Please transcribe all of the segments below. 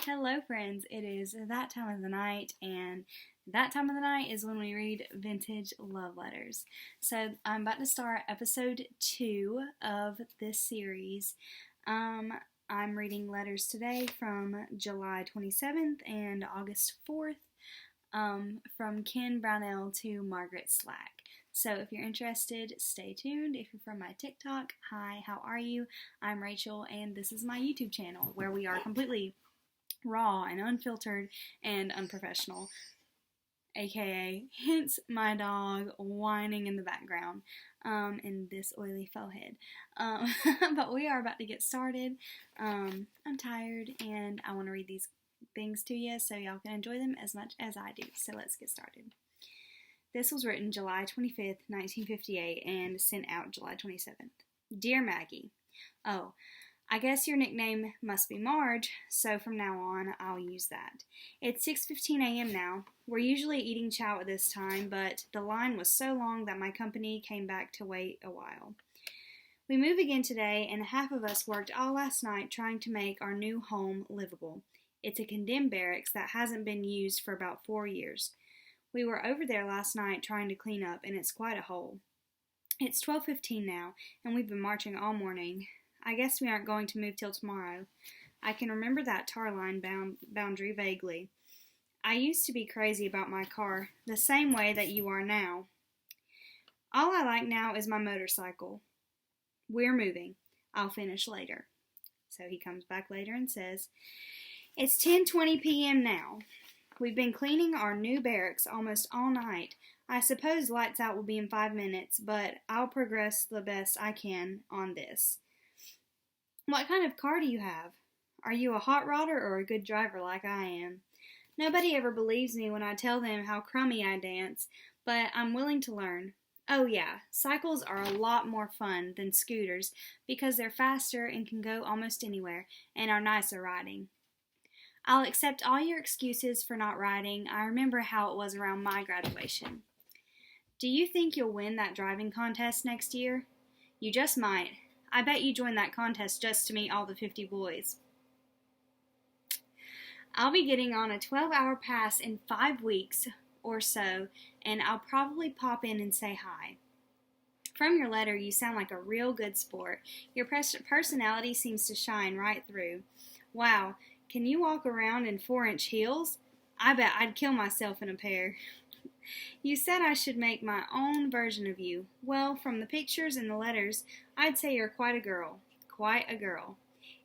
Hello, friends. It is that time of the night, and that time of the night is when we read vintage love letters. So, I'm about to start episode 2 of this series. I'm reading letters today from July 27th and August 4th from Ken Brownell to Margaret Slack. So, if you're interested, stay tuned. If you're from my TikTok, hi, how are you? I'm Rachel, and this is my YouTube channel where we are completely raw and unfiltered and unprofessional, aka hence my dog whining in the background and this oily faux head. But we are about to get started. I'm tired and I want to read these things to you so y'all can enjoy them as much as I do. So let's get started. This was written July 25th, 1958 and sent out July 27th. Dear Maggie, oh, I guess your nickname must be Marge, so from now on, I'll use that. It's 6:15 a.m. now. We're usually eating chow at this time, but the line was so long that my company came back to wait a while. We move again today, and half of us worked all last night trying to make our new home livable. It's a condemned barracks that hasn't been used for about 4 years. We were over there last night trying to clean up, and it's quite a hole. It's 12:15 now, and we've been marching all morning. I guess we aren't going to move till tomorrow. I can remember that tar line boundary vaguely. I used to be crazy about my car, the same way that you are now. All I like now is my motorcycle. We're moving. I'll finish later. So he comes back later and says, It's 10:20 p.m. now. We've been cleaning our new barracks almost all night. I suppose lights out will be in 5 minutes, but I'll progress the best I can on this. What kind of car do you have? Are you a hot rodder or a good driver like I am? Nobody ever believes me when I tell them how crummy I dance, but I'm willing to learn. Oh yeah, cycles are a lot more fun than scooters because they're faster and can go almost anywhere and are nicer riding. I'll accept all your excuses for not riding. I remember how it was around my graduation. Do you think you'll win that driving contest next year? You just might. I bet you joined that contest just to meet all the 50 boys. I'll be getting on a 12-hour pass in 5 weeks or so, and I'll probably pop in and say hi. From your letter, you sound like a real good sport. Your personality seems to shine right through. Wow, can you walk around in 4-inch heels? I bet I'd kill myself in a pair. You said I should make my own version of you. Well, from the pictures and the letters, I'd say you're quite a girl. Quite a girl.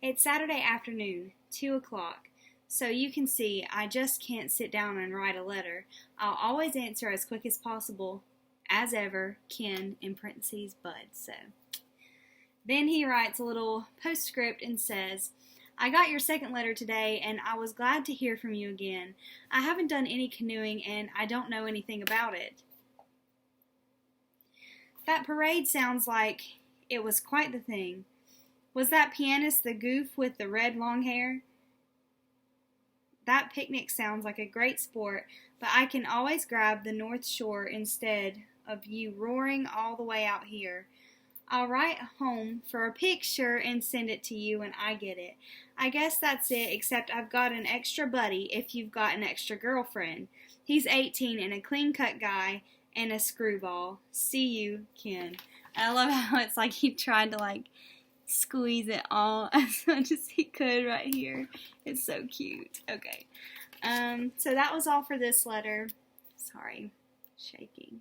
It's Saturday afternoon, 2 o'clock. So you can see I just can't sit down and write a letter. I'll always answer as quick as possible. As ever, Ken, in parentheses, Bud. So then he writes a little postscript and says, I got your second letter today, and I was glad to hear from you again. I haven't done any canoeing, and I don't know anything about it. That parade sounds like it was quite the thing. Was that pianist the goof with the red long hair? That picnic sounds like a great sport, but I can always grab the North Shore instead of you roaring all the way out here. I'll write home for a picture and send it to you when I get it. I guess that's it, except I've got an extra buddy if you've got an extra girlfriend. He's 18 and a clean-cut guy and a screwball. See you, Ken. I love how it's like he tried to squeeze it all as much as he could right here. It's so cute. Okay. So that was all for this letter. Sorry, shaking.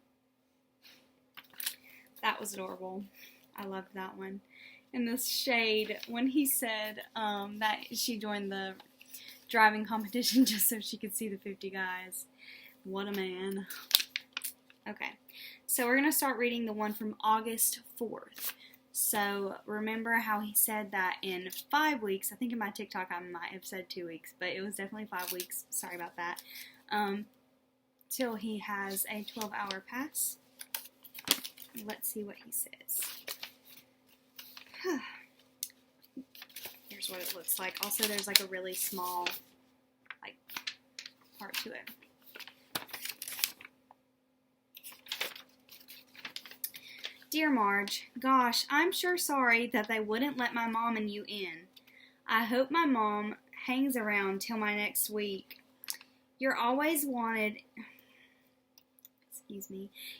That was adorable. I loved that one. And this shade, when he said that she joined the driving competition just so she could see the 50 guys. What a man. Okay, so we're going to start reading the one from August 4th. So remember how he said that in 5 weeks, I think in my TikTok I might have said 2 weeks, but it was definitely 5 weeks, sorry about that, till he has a 12-hour pass. Let's see what he says. Here's what it looks like. Also, there's a really small, part to it. Dear Marge, gosh, I'm sure sorry that they wouldn't let my mom and you in. I hope my mom hangs around till my next week. You're always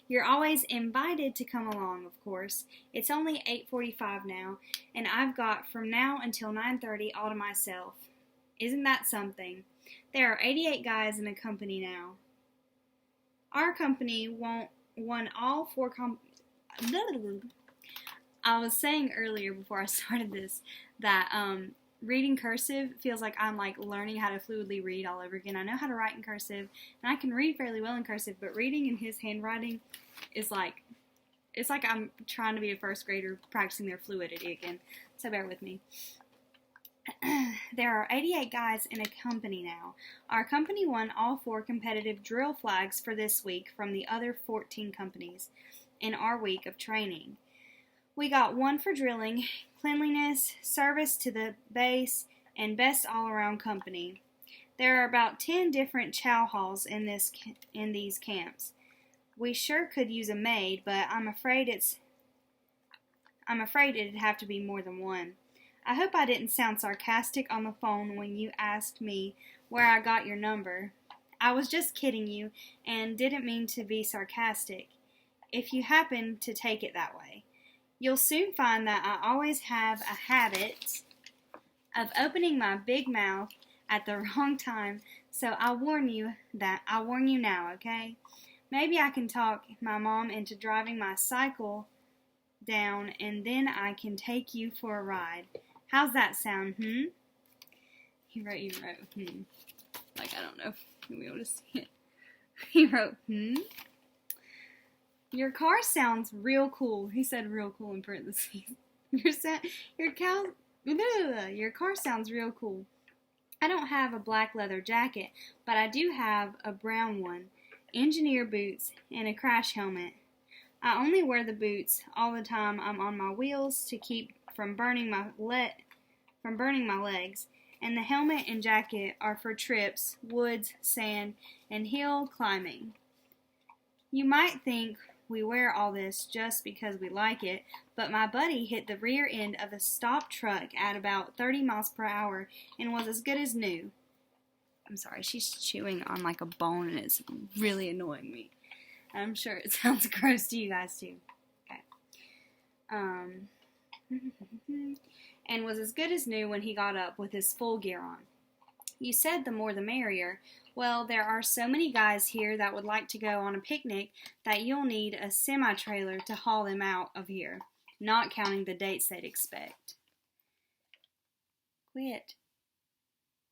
You're always invited to come along, of course. It's only 8:45 now, and I've got from now until 9:30 all to myself. Isn't that something? There are 88 guys in a company now. Our company won all four I was saying earlier before I started this that reading cursive feels like I'm like learning how to fluidly read all over again. I know how to write in cursive, and I can read fairly well in cursive, but reading in his handwriting is like, it's like I'm trying to be a first grader practicing their fluidity again. So bear with me. There are 88 guys in a company now. Our company won all four competitive drill flags for this week from the other 14 companies in our week of training. We got one for drilling, cleanliness, service to the base, and best all-around company. There are about 10 different chow halls in these camps. We sure could use a maid, but I'm afraid it'd have to be more than one. I hope I didn't sound sarcastic on the phone when you asked me where I got your number. I was just kidding you and didn't mean to be sarcastic, if you happen to take it that way. You'll soon find that I always have a habit of opening my big mouth at the wrong time, so I'll warn you now, okay? Maybe I can talk my mom into driving my cycle down, and then I can take you for a ride. How's that sound, He wrote, Like, I don't know if you'll be able to see it. He wrote, Your car sounds real cool. He said real cool in parentheses. Your car sounds real cool. I don't have a black leather jacket, but I do have a brown one, engineer boots, and a crash helmet. I only wear the boots all the time I'm on my wheels to keep from burning my legs, and the helmet and jacket are for trips, woods, sand, and hill climbing. You might think we wear all this just because we like it, but my buddy hit the rear end of a stopped truck at about 30 miles per hour and was as good as new. I'm sorry, she's chewing on like a bone and it's really annoying me. I'm sure it sounds gross to you guys too. Okay. And was as good as new when he got up with his full gear on. You said the more the merrier. Well, there are so many guys here that would like to go on a picnic that you'll need a semi-trailer to haul them out of here, not counting the dates they'd expect. Quit.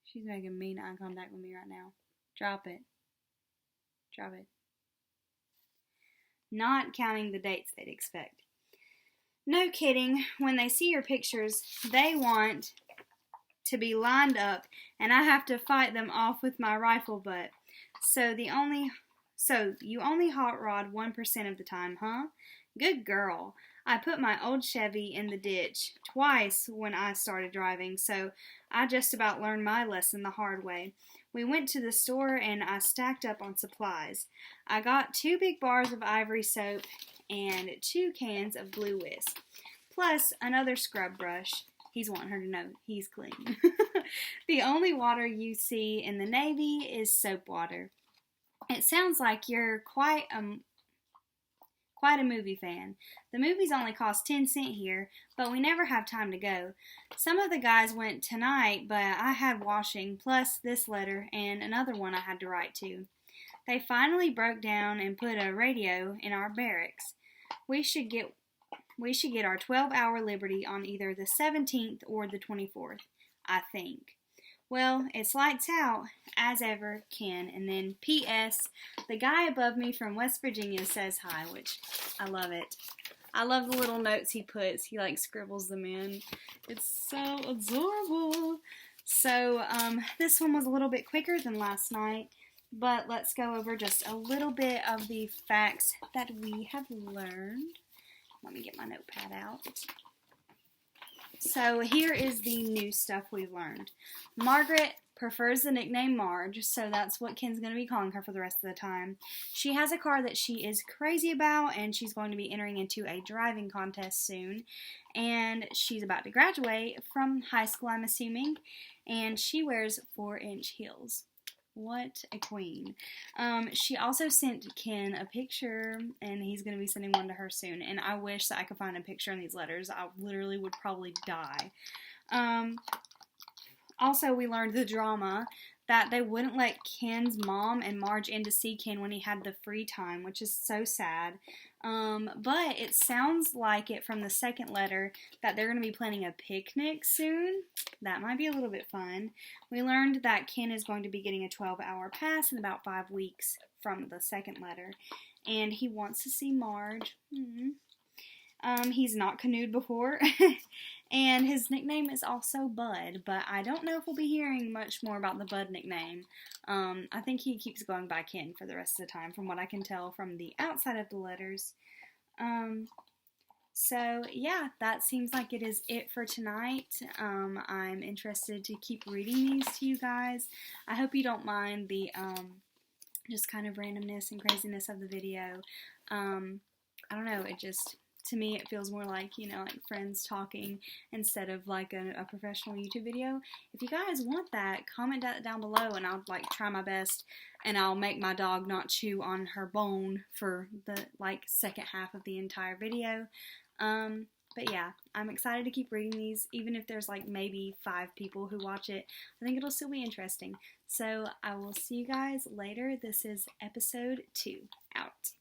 She's making mean eye contact with me right now. Drop it. Drop it. Not counting the dates they'd expect. No kidding. When they see your pictures, they want to be lined up, and I have to fight them off with my rifle butt. So you only hot rod 1% of the time, huh? Good girl. I put my old Chevy in the ditch twice when I started driving, so I just about learned my lesson the hard way. We went to the store and I stacked up on supplies. I got 2 big bars of Ivory soap and 2 cans of Blue Whisk, plus another scrub brush. He's wanting her to know he's clean. The only water you see in the Navy is soap water. It sounds like you're quite a movie fan. The movies only cost 10 cents here, but we never have time to go. Some of the guys went tonight, but I had washing, plus this letter and another one I had to write to. They finally broke down and put a radio in our barracks. We should get our 12-hour liberty on either the 17th or the 24th, I think. Well, it's lights out, as ever, Ken. And then P.S. The guy above me from West Virginia says hi, which I love it. I love the little notes he puts. He, scribbles them in. It's so adorable. So, this one was a little bit quicker than last night. But let's go over just a little bit of the facts that we have learned. Let me get my notepad out. So here is the new stuff we've learned. Margaret prefers the nickname Marge, so that's what Ken's going to be calling her for the rest of the time. She has a car that she is crazy about, and she's going to be entering into a driving contest soon. And she's about to graduate from high school, I'm assuming. and she wears 4-inch heels. What a queen. She also sent Ken a picture, and he's going to be sending one to her soon. And I wish that I could find a picture in these letters. I literally would probably die. Also, we learned the drama that they wouldn't let Ken's mom and Marge in to see Ken when he had the free time, which is so sad. But it sounds like it from the second letter that they're going to be planning a picnic soon. That might be a little bit fun. We learned that Ken is going to be getting a 12-hour pass in about 5 weeks from the second letter. And he wants to see Marge. He's not canoed before. And his nickname is also Bud, but I don't know if we'll be hearing much more about the Bud nickname. I think he keeps going by Ken for the rest of the time, from what I can tell from the outside of the letters. So, yeah, that seems like it is it for tonight. I'm interested to keep reading these to you guys. I hope you don't mind the just kind of randomness and craziness of the video. I don't know, to me, it feels more like, like friends talking instead of like a professional YouTube video. If you guys want that, comment that down below, and I'll try my best, and I'll make my dog not chew on her bone for the second half of the entire video. But yeah, I'm excited to keep reading these, even if there's maybe 5 people who watch it. I think it'll still be interesting. So I will see you guys later. This is episode 2 out.